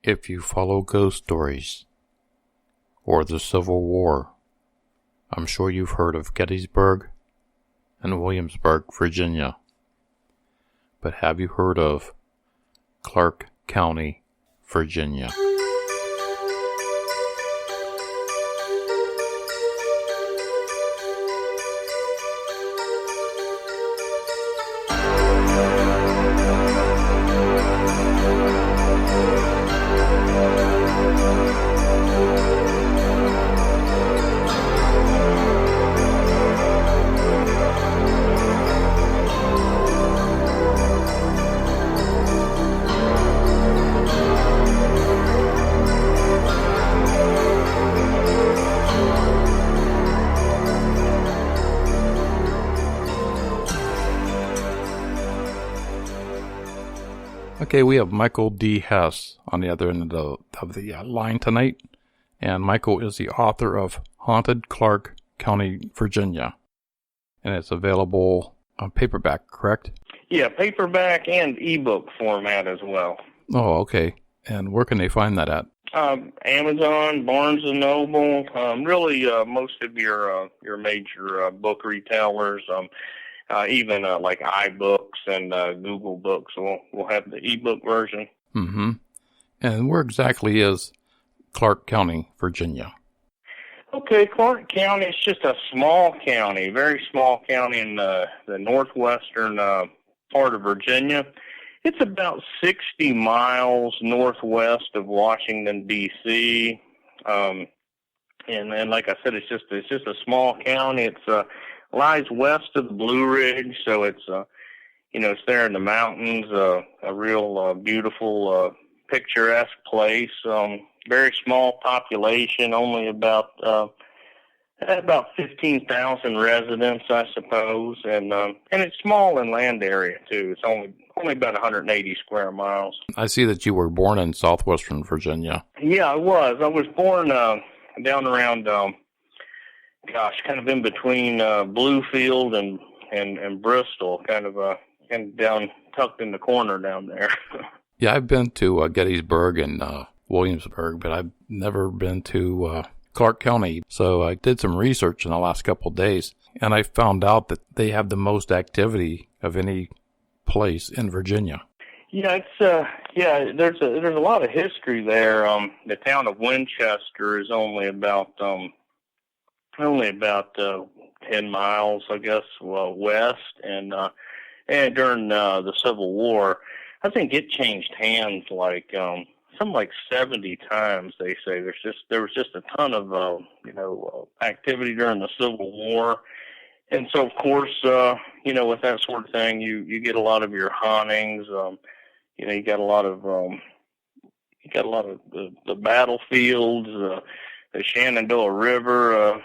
If you follow ghost stories or the Civil War, I'm sure you've heard of Gettysburg and Williamsburg, Virginia. But have you heard of Clarke County, Virginia? Okay, we have Michael D. Hess on the other end of the line tonight, and Michael is the author of Haunted Clarke County, Virginia, and it's available on paperback, correct? Yeah, paperback and ebook format as well. Oh, okay. And where can they find that at? Amazon, Barnes & Noble, really most of your major book retailers, even like iBooks and Google Books will have the ebook version. Mm-hmm. And where exactly is Clarke County, Virginia? Okay, Clarke County is just a small county, very small county in the northwestern part of Virginia. It's about 60 miles northwest of Washington, D.C. And like I said, it's just a small county. It's lies west of the Blue Ridge, so it's it's there in the mountains. A real beautiful, picturesque place. Very small population, only about 15,000 residents, I suppose, and it's small in land area too. It's only about 180 square miles. I see that you were born in southwestern Virginia. Yeah, I was. I was born down around, kind of in between Bluefield and Bristol, kind of down tucked in the corner down there. Yeah, I've been to Gettysburg and Williamsburg, but I've never been to Clarke County. So I did some research in the last couple of days, and I found out that they have the most activity of any place in Virginia. Yeah, it's there's a lot of history there. The town of Winchester is only about 10 miles, I guess, west, and during the Civil War, I think it changed hands like 70 times. They say there was just a ton of activity during the Civil War, and so of course with that sort of thing, you get a lot of your hauntings. You got a lot of the battlefields. The Shenandoah River,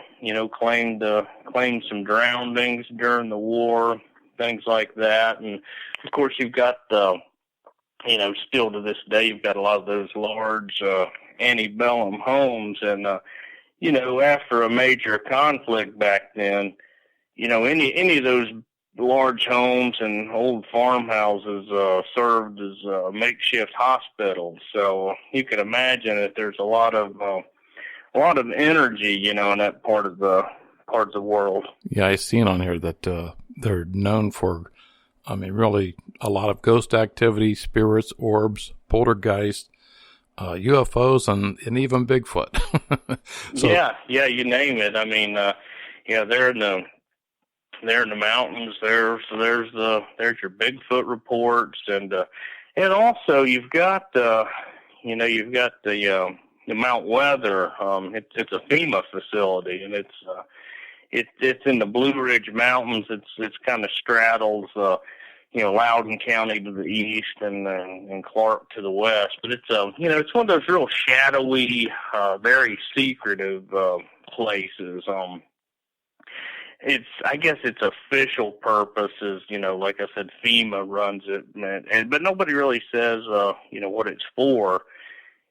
claimed some drownings during the war, things like that, and of course you've got still to this day, you've got a lot of those large antebellum homes. And, after a major conflict back then, any of those large homes and old farmhouses served as makeshift hospitals. So you can imagine that there's a lot of energy, in that part of the world. Yeah, I seen on here that they're known for, really a lot of ghost activity, spirits, orbs, poltergeist, UFOs, and even Bigfoot. So, yeah, you name it. They're in the mountains. There's your Bigfoot reports, and also you've got the Mount Weather. It's a FEMA facility, and it's in the Blue Ridge Mountains. It's kind of straddles Loudoun County to the east and Clarke to the west. But it's one of those real shadowy, very secretive places. I guess its official purpose is, like I said, FEMA runs it, but nobody really says, what it's for.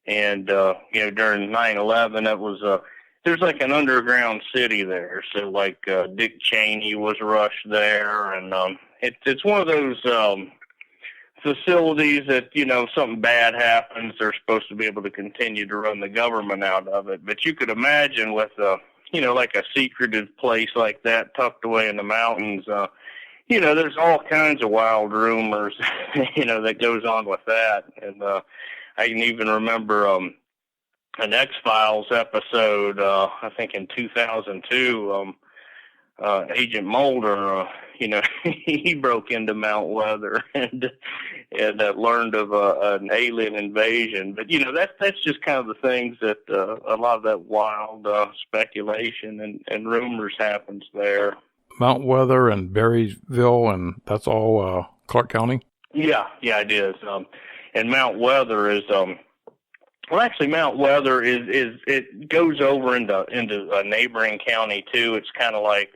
And, during 9/11, it was, there's like an underground city there. So like, Dick Cheney was rushed there, and, it's one of those, facilities that, if something bad happens, they're supposed to be able to continue to run the government out of it. But you could imagine with, like a secretive place like that tucked away in the mountains, there's all kinds of wild rumors, that goes on with that. And I can even remember an X-Files episode, I think in 2002, Agent Mulder, he broke into Mount Weather and learned of an alien invasion. But that's just kind of the things that a lot of that wild speculation and rumors happens there. Mount Weather and Berryville, and that's all Clarke County? Yeah, it is. And Mount Weather is Mount Weather is it goes over into a neighboring county too. It's kind of like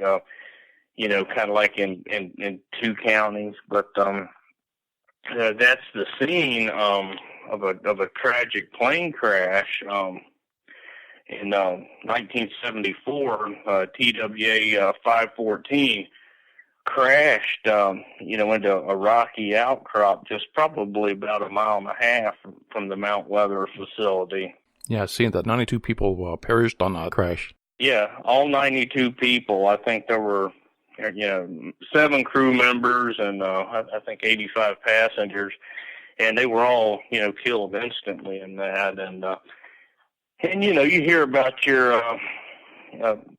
in two counties, but that's the scene of a tragic plane crash in 1974. TWA 514 crashed, into a rocky outcrop just probably about a mile and a half from the Mount Weather facility. Yeah, I've seen that 92 people perished on that crash. Yeah, all 92 people. I think there were, 7 crew members and I think 85 passengers, and they were all, killed instantly in that. And you hear about your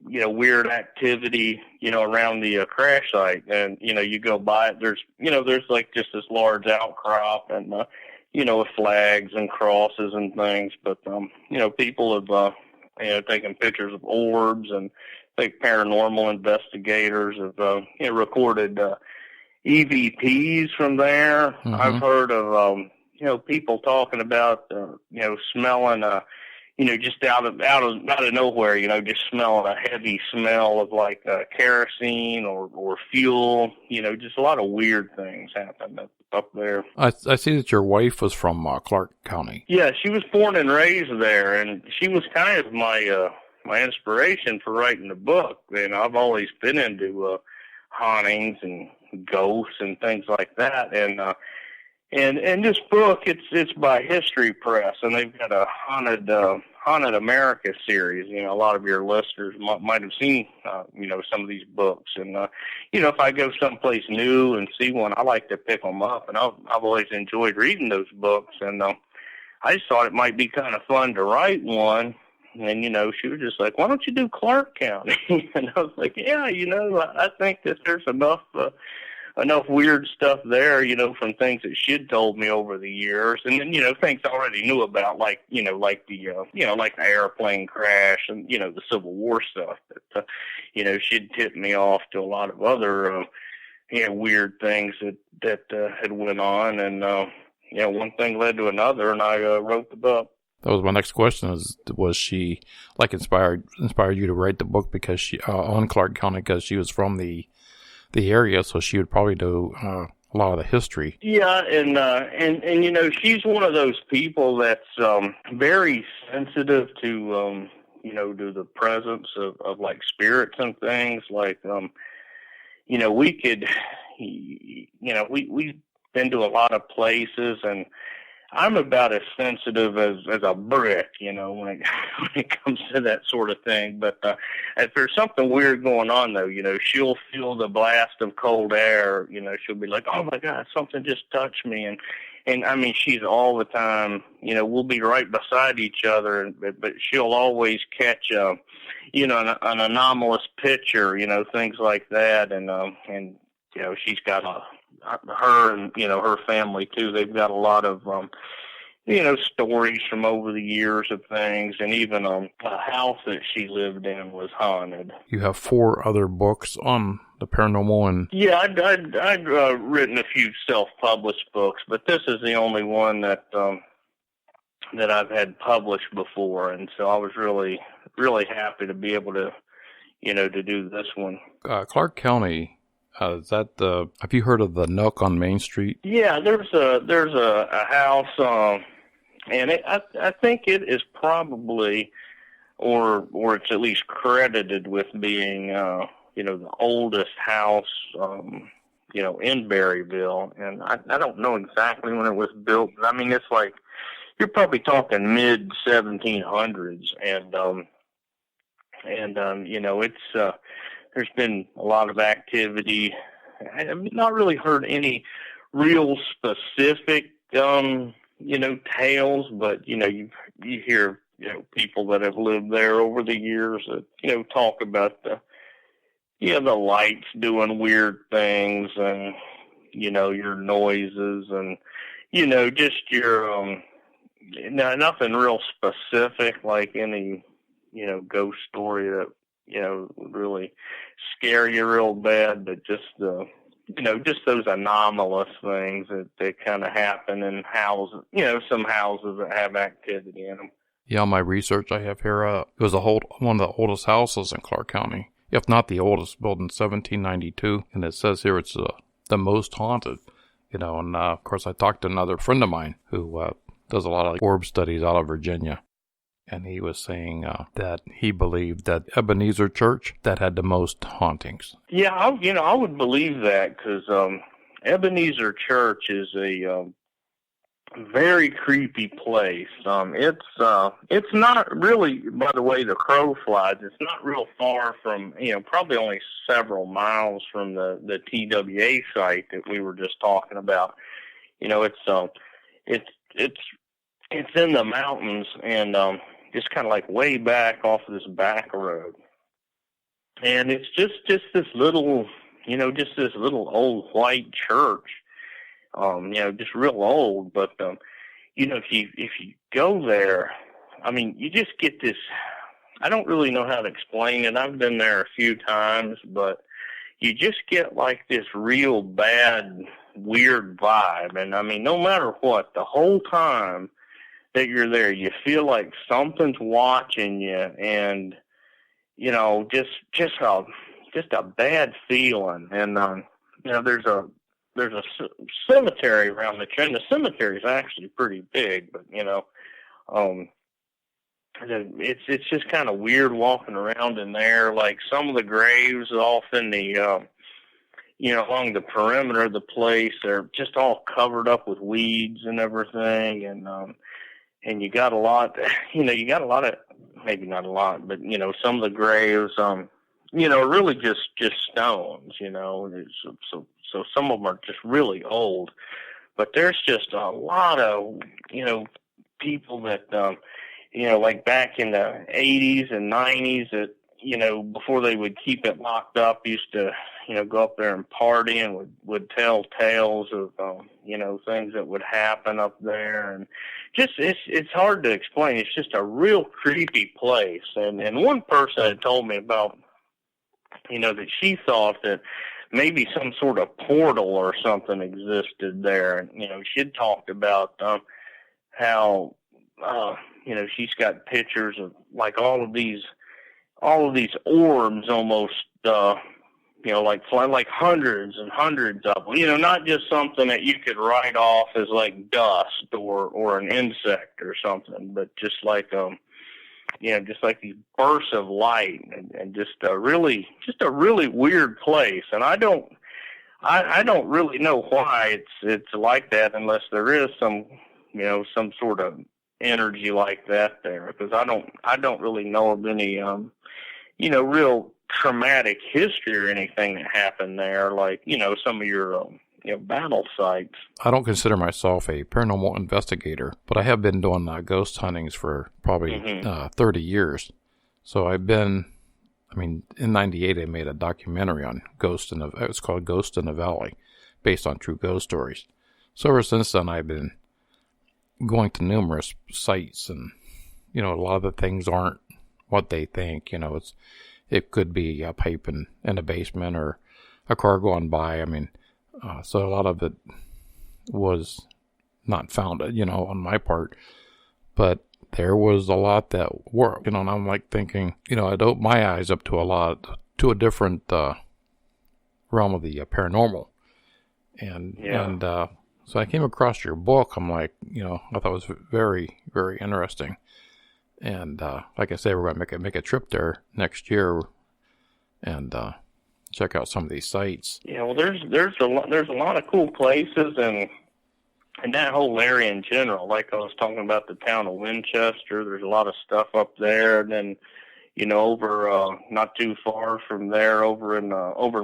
weird activity, around the crash site, and you go by it. There's like just this large outcrop, and with flags and crosses and things. But people have taken pictures of orbs, and I think paranormal investigators have recorded EVPs from there. Mm-hmm. I've heard of people talking about smelling just out of nowhere, just smelling a heavy smell of like kerosene or fuel. Just a lot of weird things happen up there. I see that your wife was from Clarke County. Yeah, she was born and raised there, and she was kind of my inspiration for writing the book. I've always been into hauntings and ghosts and things like that, and this book, it's by History Press, and they've got a Haunted America series. A lot of your listeners might have seen, some of these books. And, if I go someplace new and see one, I like to pick them up. And I've always enjoyed reading those books. And I just thought it might be kind of fun to write one. And, she was just like, why don't you do Clarke County? And I was like, yeah, I think that there's enough weird stuff there, from things that she'd told me over the years, and then things I already knew about, like like the airplane crash and the Civil War stuff. But she'd tipped me off to a lot of other weird things that had went on, and one thing led to another, and I wrote the book. That was my next question: was she inspired you to write the book because she on Clarke County, because she was from the area, so she would probably do a lot of the history. Yeah, and she's one of those people that's very sensitive to to the presence of like spirits and things. Like we could we've been to a lot of places, and I'm about as sensitive as a brick, when it comes to that sort of thing. But if there's something weird going on, though, she'll feel the blast of cold air. She'll be like, "Oh my God, something just touched me," and I mean, she's all the time. We'll be right beside each other, but she'll always catch an anomalous picture, things like that, and she's got her and her family too. They've got a lot of stories from over the years of things, and even a house that she lived in was haunted. You have 4 other books on the paranormal, and I'd written a few self-published books, but this is the only one that I've had published before, and so I was really, really happy to be able to to do this one. Clarke County. Is that have you heard of the Nook on Main Street? Yeah, there's a house, and I think it is probably, or it's at least credited with being, the oldest house, in Berryville. And I don't know exactly when it was built, but I mean, it's like, you're probably talking mid 1700s. It's, there's been a lot of activity. I've not really heard any real specific, tales, but, you hear, people that have lived there over the years that, talk about the lights doing weird things and, your noises and, just your, nothing real specific like any, ghost story that, would really scare you real bad, but just just those anomalous things that kind of happen in houses, some houses that have activity in them. Yeah, my research I have here, it was one of the oldest houses in Clarke County, if not the oldest, built in 1792, and it says here it's the most haunted, and of course I talked to another friend of mine who does a lot of orb studies out of Virginia, and he was saying that he believed that Ebeneezer Church that had the most hauntings. Yeah, I would believe that because Ebeneezer Church is a very creepy place. It's not really, by the way the crow flies, it's not real far from, probably only several miles from the TWA site that we were just talking about. It's in the mountains and just kind of like way back off of this back road. And it's just this little, just this little old white church, just real old. But, if you go there, I mean, you just get this, I don't really know how to explain it. I've been there a few times, but you just get like this real bad, weird vibe. And I mean, no matter what, the whole time that you're there, you feel like something's watching you, and just a bad feeling. And there's a cemetery around the church, and the cemetery is actually pretty big, but it's just kind of weird walking around in there. Like some of the graves off in the along the perimeter of the place, they're just all covered up with weeds and everything, and you got a lot, of, maybe not a lot, but, some of the graves, really just stones, so some of them are just really old, but there's just a lot of, people that, like back in the 80s and 90s that, before they would keep it locked up, used to, go up there and party and would tell tales of, things that would happen up there. And just, it's hard to explain. It's just a real creepy place. And one person had told me about, that she thought that maybe some sort of portal or something existed there. And, she'd talked about, how, she's got pictures of like all of these orbs almost, like hundreds and hundreds of them, not just something that you could write off as like dust or an insect or something, but just like, just like these bursts of light and just a really weird place. And I don't really know why it's like that unless there is some sort of energy like that there, because I don't really know of any, real traumatic history or anything that happened there, like, some of your, battle sites. I don't consider myself a paranormal investigator, but I have been doing ghost huntings for probably 30 years. So I've been, in 98 I made a documentary on it's called Ghost in the Valley, based on true ghost stories. So ever since then I've been going to numerous sites, and, a lot of the things aren't what they think, it could be a pipe in a basement or a car going by. So a lot of it was not founded, on my part. But there was a lot that were, and I'm like thinking, I'd opened my eyes up to a different realm of the paranormal. And so I came across your book. I'm like, I thought it was very, very interesting. And like I say, we're going to make a trip there next year and check out some of these sites. Yeah, well, there's a lot of cool places, and that whole area in general. Like I was talking about the town of Winchester, there's a lot of stuff up there, and then over not too far from there, over in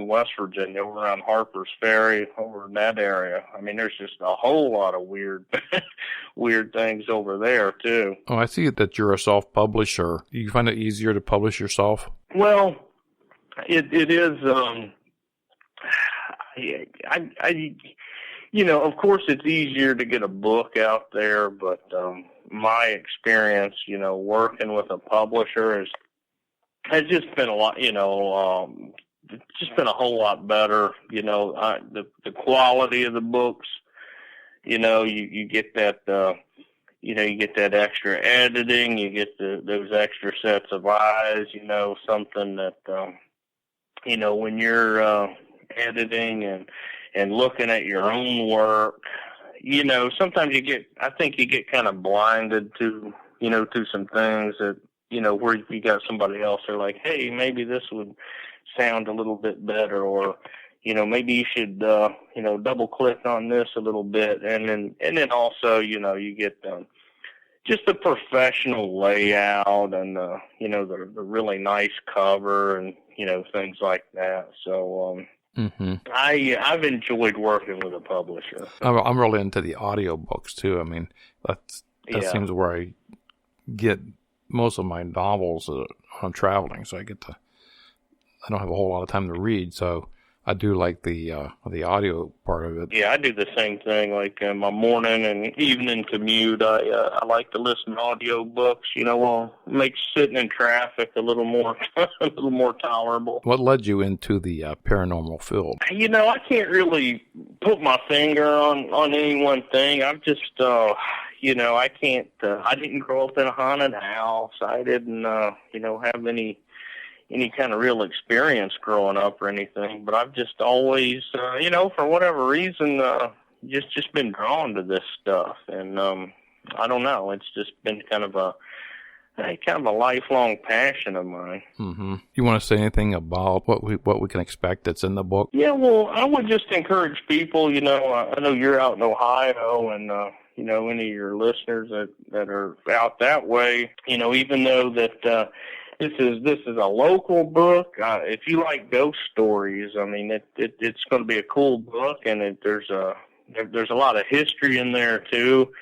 West Virginia, over around Harper's Ferry, over in that area. I mean, there's just a whole lot of weird things over there too. Oh, I see that you're a self-publisher. Do you find it easier to publish yourself? Well, it is. Of course, it's easier to get a book out there, but my experience, working with a publisher has just been a lot, it's just been a whole lot better. The quality of the books, you get that, you get that extra editing, you get those extra sets of eyes, something that, when you're editing and looking at your own work, sometimes I think you get kind of blinded to some things that, where you got somebody else, they're like, hey, maybe this would sound a little bit better, or, maybe you should, double click on this a little bit. And then also, you get, just the professional layout and, the really nice cover and, things like that. So, I've enjoyed working with a publisher. I'm really into the audio books too. I mean, that seems where I get most of my novels when I'm traveling, so I don't have a whole lot of time to read, so I do like the audio part of it. Yeah, I do the same thing. Like in my morning and evening commute, I like to listen to audio books. Makes sitting in traffic a little more tolerable. What led you into the paranormal field? I can't really put my finger on any one thing. I've just I can't. I didn't grow up in a haunted house. I didn't have any kind of real experience growing up or anything, but I've just always, for whatever reason, just been drawn to this stuff. And, I don't know, it's just been kind of a lifelong passion of mine. Mm-hmm. You want to say anything about what we can expect that's in the book? Yeah, well, I would just encourage people, I know you're out in Ohio, and, any of your listeners that are out that way, even though that, this is a local book. If you like ghost stories, I mean, it's going to be a cool book, and there's a lot of history in there too.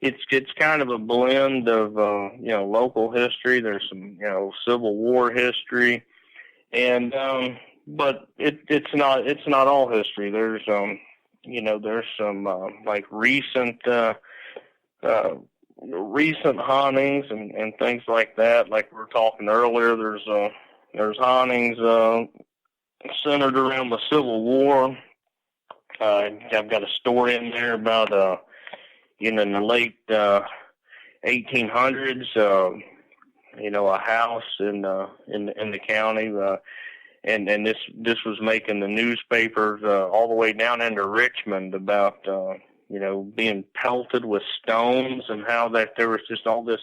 It's kind of a blend of local history. There's some Civil War history, and but it's not all history. There's some like recent hauntings and things like that. Like we were talking earlier, there's hauntings centered around the Civil War. I've got a story in there about in the late 1800s, a house in the county, and this was making the newspapers all the way down into Richmond about being pelted with stones, and how that there was just all this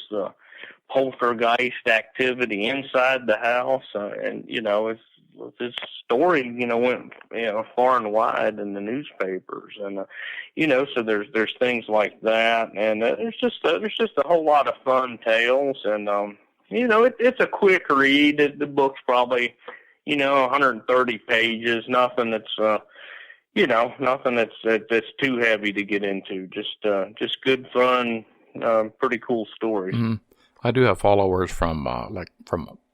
poltergeist activity inside the house. And, this story, went, far and wide in the newspapers. And, so there's things like that. And there's just a whole lot of fun tales. And, it's a quick read. The book's probably, 130 pages, nothing that's, nothing that's too heavy to get into. Just good fun, pretty cool stories. Mm-hmm. I do have followers from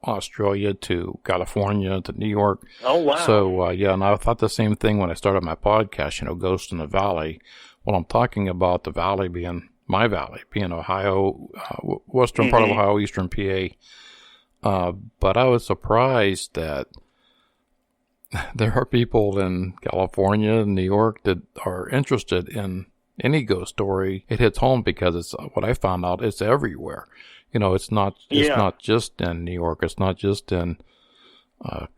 Australia to California to New York. Oh, wow. So, and I thought the same thing when I started my podcast, Ghost in the Valley. Well, I'm talking about the valley being my valley, being Ohio, western part of Ohio, eastern PA. But I was surprised that there are people in California and New York that are interested in any ghost story. It hits home because it's what I found out. It's everywhere. It's not just in New York. It's not just in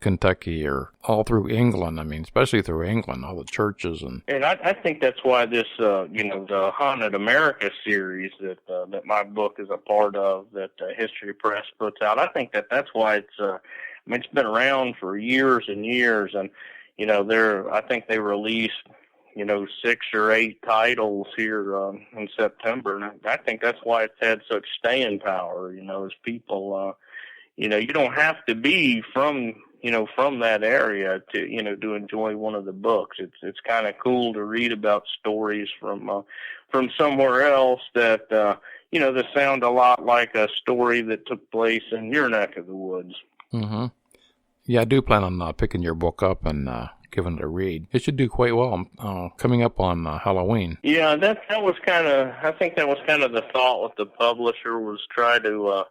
Kentucky or all through England. I mean, especially through England, all the churches and I think that's why this the Haunted America series that my book is a part of, that History Press puts out. I think that's why it's mean, it's been around for years and years, and I think they released 6 or 8 titles here in September, and I think that's why it's had such staying power. As people, you don't have to be from that area to enjoy one of the books. It's kind of cool to read about stories from somewhere else that that sound a lot like a story that took place in your neck of the woods. Mm-hmm. Yeah, I do plan on picking your book up and giving it a read. It should do quite well coming up on Halloween. Yeah, I think that was kind of the thought with the publisher, was try to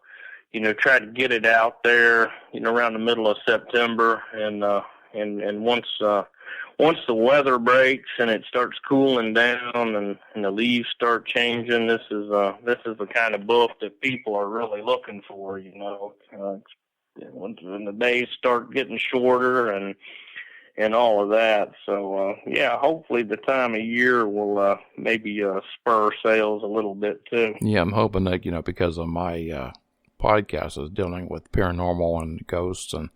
get it out there, around the middle of September, and once the weather breaks and it starts cooling down and the leaves start changing, this is the kind of book that people are really looking for. When the days start getting shorter and all of that. So hopefully the time of year will maybe spur sales a little bit too. Yeah, I'm hoping that because of my podcast is dealing with paranormal and ghosts. And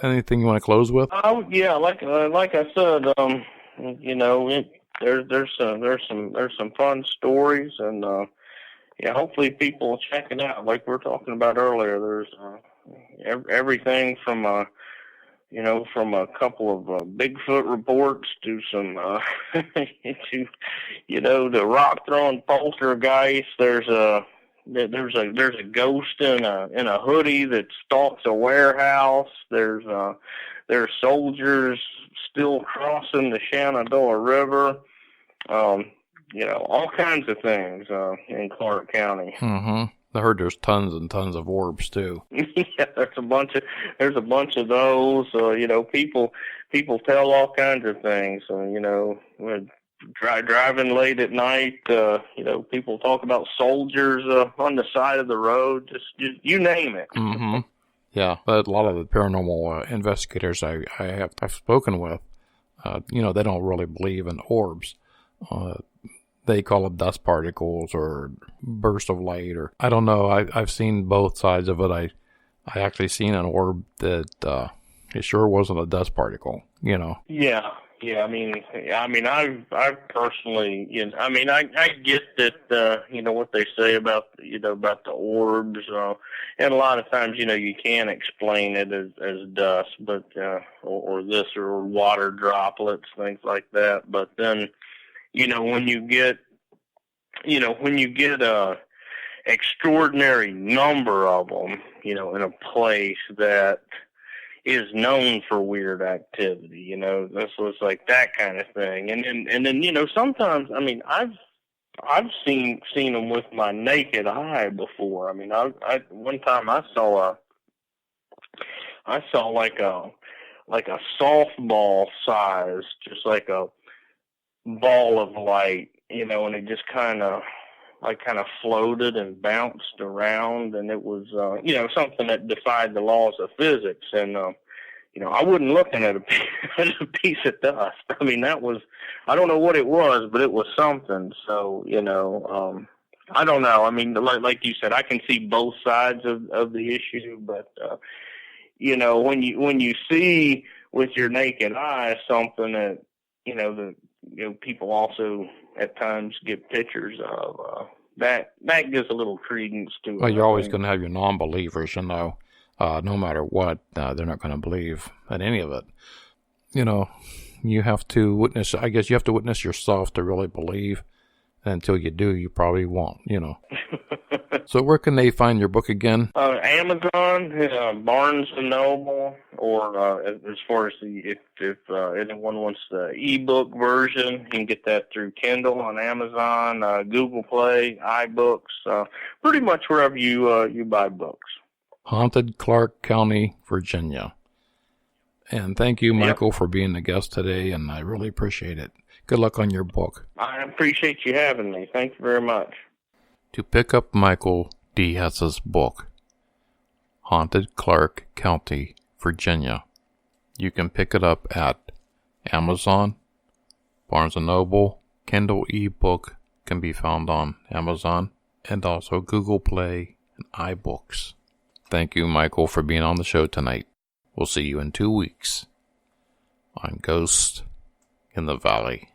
anything you want to close with? Oh yeah, like I said, there's some fun stories, and hopefully people will check it out. Like we were talking about earlier, there's everything from a couple of Bigfoot reports to some the rock throwing poltergeist. There's a ghost in a hoodie that stalks a warehouse. There's soldiers still crossing the Shenandoah River. All kinds of things in Clarke County. Mm-hmm. I heard there's tons and tons of orbs too. Yeah, there's a bunch of those. People tell all kinds of things. When driving late at night, people talk about soldiers on the side of the road. Just you name it. Mm-hmm. Yeah, but a lot of the paranormal investigators I've spoken with, they don't really believe in orbs. They call them dust particles or burst of light, or I don't know. I've seen both sides of it. I actually seen an orb that it sure wasn't a dust particle. Yeah. I mean, I've personally, I get that, what they say about the orbs, and a lot of times, you can't explain it as dust, but, or this, or water droplets, things like that. But then, when you get a extraordinary number of them, in a place that is known for weird activity, this was like that kind of thing. And then, sometimes, I've seen them with my naked eye before. I one time I saw like a softball size, just like a ball of light, and it just kind of floated and bounced around, and it was something that defied the laws of physics. And I wasn't looking at a piece of dust. That was, I don't know what it was, but it was something. So I don't know. Like you said, I can see both sides of the issue, but when you see with your naked eye something that people also at times get pictures of, that gives a little credence to it. Well, you're always going to have your non-believers, no matter what, they're not going to believe in any of it. You have to witness, I guess you have to witness yourself to really believe. And until you do, you probably won't, So where can they find your book again? Amazon, Barnes & Noble, or as far as if anyone wants the ebook version, you can get that through Kindle on Amazon, Google Play, iBooks, pretty much wherever you buy books. Haunted Clarke County, Virginia. And thank you, Michael, for being a guest today, and I really appreciate it. Good luck on your book. I appreciate you having me. Thank you very much. To pick up Michael D. Hess's book, Haunted Clarke County, Virginia, you can pick it up at Amazon, Barnes & Noble, Kindle ebook can be found on Amazon, and also Google Play and iBooks. Thank you, Michael, for being on the show tonight. We'll see you in 2 weeks on Ghost in the Valley.